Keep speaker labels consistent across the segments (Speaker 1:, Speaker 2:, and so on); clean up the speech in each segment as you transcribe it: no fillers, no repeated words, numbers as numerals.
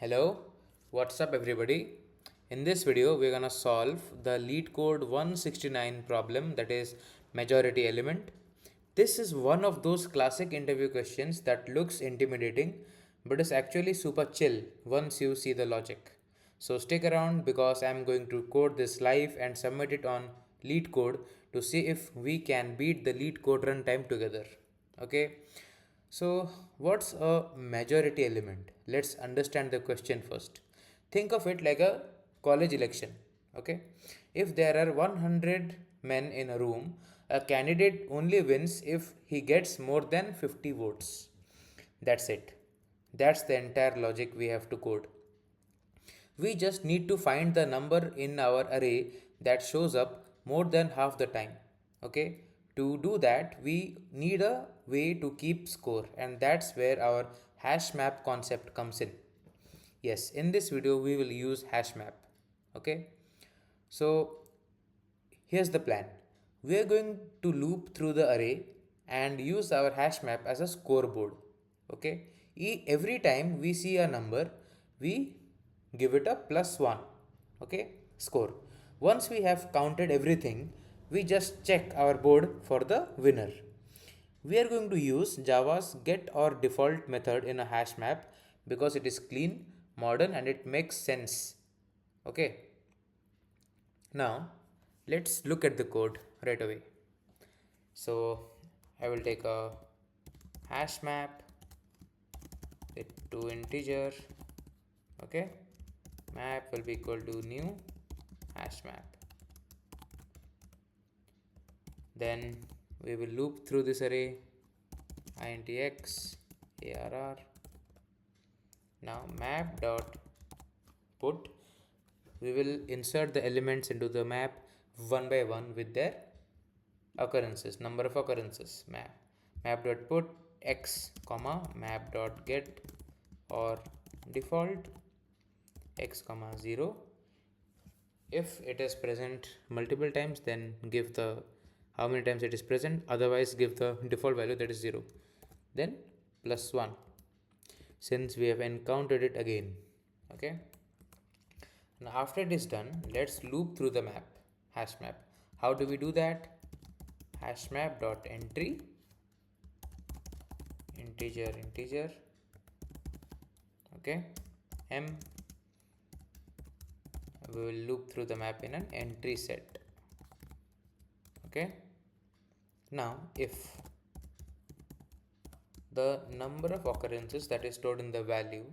Speaker 1: Hello, what's up everybody? In this video, we're gonna solve the LeetCode 169 problem, that is majority element. This is one of those classic interview questions that looks intimidating but is actually super chill once you see the logic. So stick around because I'm going to code this live and submit it on LeetCode to see if we can beat the LeetCode runtime together. Okay. So, what's a majority element? Let's understand the question first. Think of it like a college election. Okay, if there are 100 men in a room, a candidate only wins if he gets more than 50 votes. That's it. That's the entire logic we have to code. We just need to find the number in our array that shows up more than half the time. Okay, to do that, we need a way to keep score, and that's where our hash map concept comes in. Yes, in this video, we will use hash map. Okay, so here's the plan. We are going to loop through the array and use our hash map as a scoreboard. Okay, every time we see a number, we give it a +1. Okay, score. Once we have counted everything, we just check our board for the winner. We are going to use Java's get or default method in a hash map because it is clean, modern, and it makes sense. Okay, now let's look at the code right away. So I will take a hash map it to integer. Okay, map will be equal to new hash map. Then we will loop through this array int x arr. Now map dot put, we will insert the elements into the map one by one with their occurrences, number of occurrences. Map dot put x comma map dot get or default x comma 0. If it is present multiple times, then give the how many times it is present, otherwise give the default value, that is 0. Then +1 since we have encountered it again. Okay, now after it is done, let's loop through the hash map. How do we do that? Hash map dot entry integer. Okay, m, we will loop through the map in an entry set. Okay, now if the number of occurrences that is stored in the value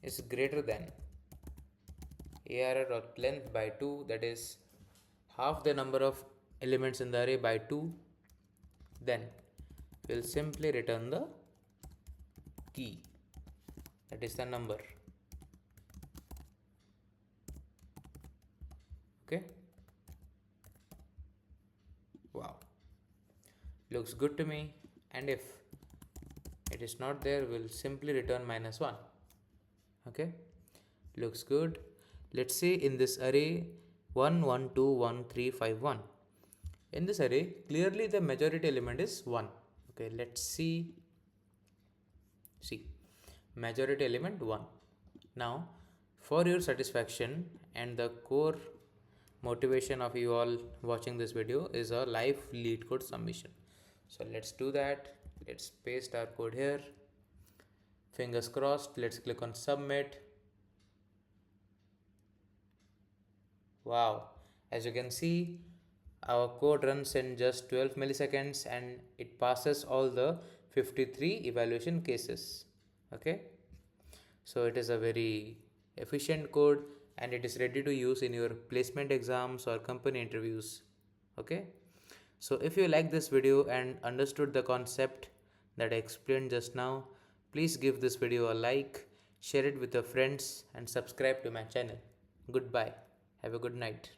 Speaker 1: is greater than arr.length by 2, that is half the number of elements in the array by 2, then we'll simply return the key, that is the number. Okay, wow, looks good to me. And if it is not there, we'll simply return -1. Okay, looks good. Let's say in this array 1 1 2 1 3 5 1, in this array clearly the majority element is 1. Okay, let's see majority element 1. Now for your satisfaction and the core motivation of you all watching this video is a live LeetCode submission. So let's do that. Let's paste our code here. Fingers crossed. Let's click on submit. Wow, as you can see, our code runs in just 12 milliseconds and it passes all the 53 evaluation cases. Okay, so it is a very efficient code and it is ready to use in your placement exams or company interviews. Okay, so if you like this video and understood the concept that I explained just now, please give this video a like, share it with your friends, and subscribe to my channel. Goodbye. Have a good night.